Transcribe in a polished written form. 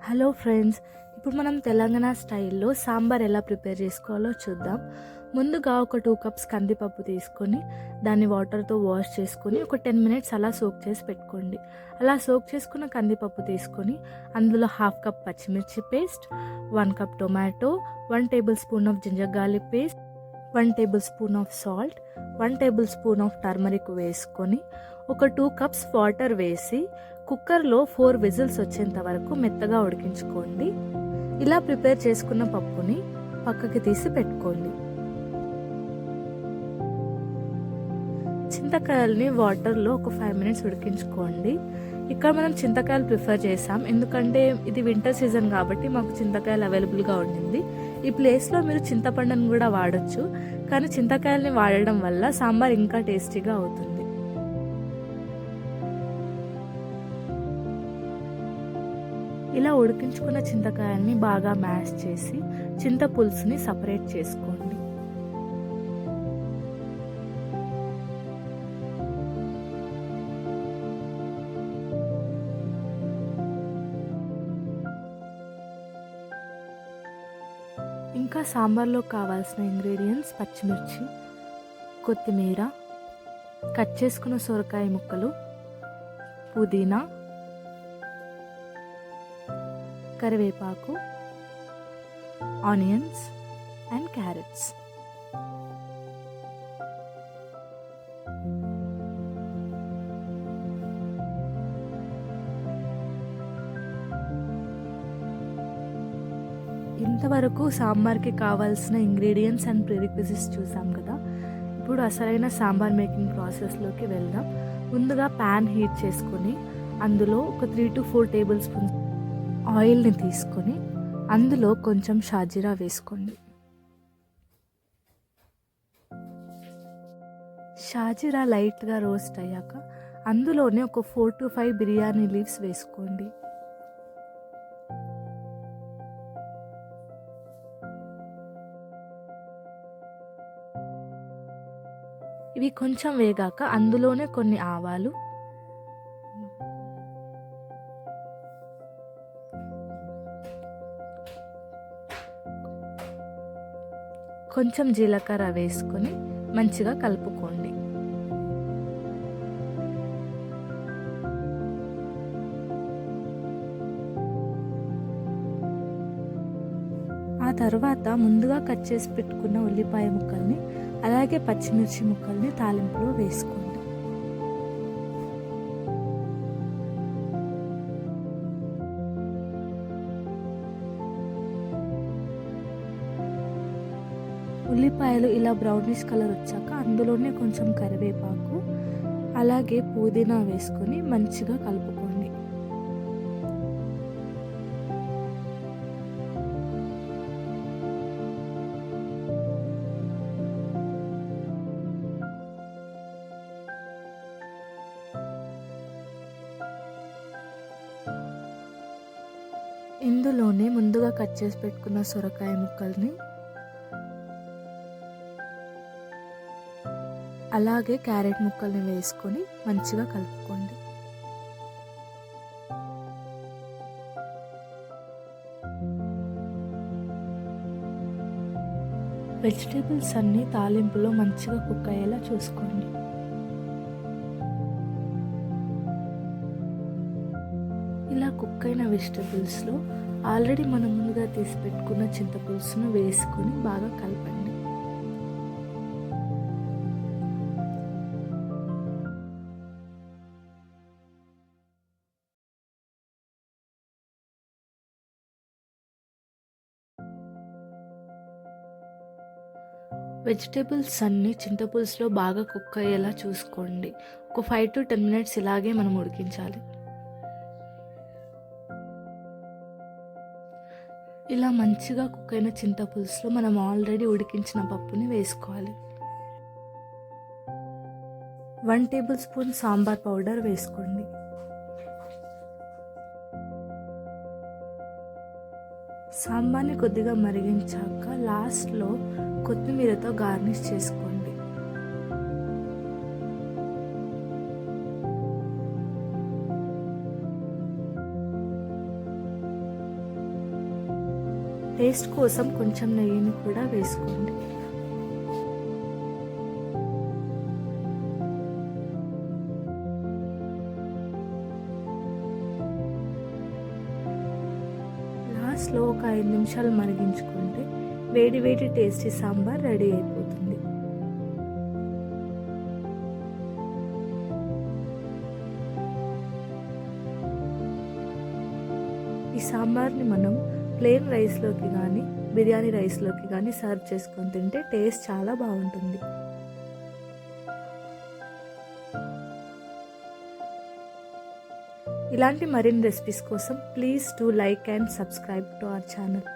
Hello friends, ఇప్పుడు మనం తెలంగాణ స్టైల్లో సాంబార్ ఎలా ప్రిపేర్ చేసుకోవాలో చూద్దాం. ముందుగా ఒక 2 కప్స్ కందిపప్పు తీసుకొని దాన్ని వాటర్తో వాష్ చేసుకొని ఒక 10 మినిట్స్ అలా సోక్ చేసి పెట్టుకోండి. అలా సోక్ చేసుకున్న కందిపప్పు తీసుకొని అందులో 1/2 కప్ పచ్చిమిర్చి paste, 1 cup tomato, 1 tablespoon of ginger garlic paste, 1 tablespoon of salt, 1 tablespoon of turmeric వేసుకొని ఒక 2 కప్స్ వాటర్ వేసి కుక్కర్లో 4 విజిల్స్ వచ్చేంత వరకు మెత్తగా ఉడికించుకోండి. ఇలా ప్రిపేర్ చేసుకున్న పప్పుని పక్కకి తీసి పెట్టుకోండి. చింతకాయల్ని వాటర్లో ఒక 5 మినిట్స్ ఉడికించుకోండి. ఇక్కడ మనం చింతకాయలు ప్రిఫర్ చేసాం, ఎందుకంటే ఇది వింటర్ సీజన్ కాబట్టి మాకు చింతకాయలు అవైలబుల్గా ఉండింది. ఈ ప్లేస్లో మీరు చింతపండును కూడా వాడచ్చు, కానీ చింతకాయల్ని వాడడం వల్ల సాంబార్ ఇంకా టేస్టీగా అవుతుంది. ఇలా ఉడికించుకున్న చింతకాయల్ని బాగా మ్యాష్ చేసి చింతపులుసుని సపరేట్ చేసుకోండి. ఇంకా సాంబార్లో కావాల్సిన ఇంగ్రీడియంట్స్ పచ్చిమిర్చి, కొత్తిమీర, కట్ చేసుకున్న సొరకాయ ముక్కలు, పుదీనా, కరివేపాకు, ఆనియన్స్ అండ్ క్యారెట్స్. ఇంతవరకు సాంబార్కి కావాల్సిన ఇంగ్రీడియంట్స్ అండ్ ప్రిరిక్విజిట్స్ చూసాం కదా. ఇప్పుడు అసలైన సాంబార్ మేకింగ్ ప్రాసెస్లోకి వెళ్దాం. ముందుగా ప్యాన్ హీట్ చేసుకొని అందులో ఒక 3 to 4 టేబుల్ స్పూన్స్ ఆయిల్ని తీసుకొని అందులో కొంచెం షాజీరా వేసుకోండి. షాజీరా లైట్గా రోస్ట్ అయ్యాక అందులోనే ఒక 4 to 5 బిర్యానీ లీవ్స్ వేసుకోండి. ఇవి కొంచెం వేగాక అందులోనే కొన్ని ఆవాలు, కొంచెం జీలకర్ర వేసుకొని మంచిగా కలుపుకోండి. ఆ తర్వాత ముందుగా కట్ చేసి పెట్టుకున్న ఉల్లిపాయ ముక్కల్ని అలాగే పచ్చిమిర్చి ముక్కల్ని తాలింపులో వేసుకోండి. ఉల్లిపాయలు ఇలా బ్రౌనిష్ కలర్ వచ్చాక అందులోనే కొంచెం కరివేపాకు అలాగే పుదీనా వేసుకొని మంచిగా కలుపుకోండి. ఇందులోనే ముందుగా కట్ చేసి పెట్టుకున్న సొరకాయ ముక్కల్ని అలాగే క్యారెట్ ముక్కల్ని వేసుకొని మంచిగా కలుపుకోండి. వెజిటేబుల్స్ అన్నీ తాలింపులో మంచిగా కుక్ అయ్యేలా చూసుకోండి. ఇలా కుక్ అయిన వెజిటేబుల్స్లో ఆల్రెడీ మనం ముందుగా తీసి పెట్టుకున్న చింతపులుసును వేసుకొని బాగా కలపండి. వెజిటేబుల్స్ అన్నీ చింతపులుసులో బాగా కుక్ అయ్యేలా చూసుకోండి. ఒక 5 to 10 మినిట్స్ ఇలాగే మనం ఉడికించాలి. ఇలా మంచిగా కుక్ అయిన చింతపులుసులో మనం ఆల్రెడీ ఉడికించిన పప్పుని వేసుకోవాలి. 1 టేబుల్ స్పూన్ సాంబార్ పౌడర్ వేసుకోండి. సాంబార్ని కొద్దిగా మరిగించాక లాస్ట్లో కొత్తిమీరతో గార్నిష్ చేసుకోండి. టేస్ట్ కోసం కొంచెం నెయ్యిని కూడా వేసుకోండి. లాస్ట్లో ఒక 5 నిమిషాలు మరిగించుకుంటే వేడి వేడి టేస్టీ సాంబార్ రెడీ అయిపోతుంది. ఈ సాంబార్ని మనం ప్లెయిన్ రైస్లోకి కానీ బిర్యానీ రైస్లోకి కానీ సర్వ్ చేసుకొని తింటే టేస్ట్ చాలా బాగుంటుంది. ఇలాంటి మరిన్ని రెసిపీస్ కోసం please do like and subscribe to our channel.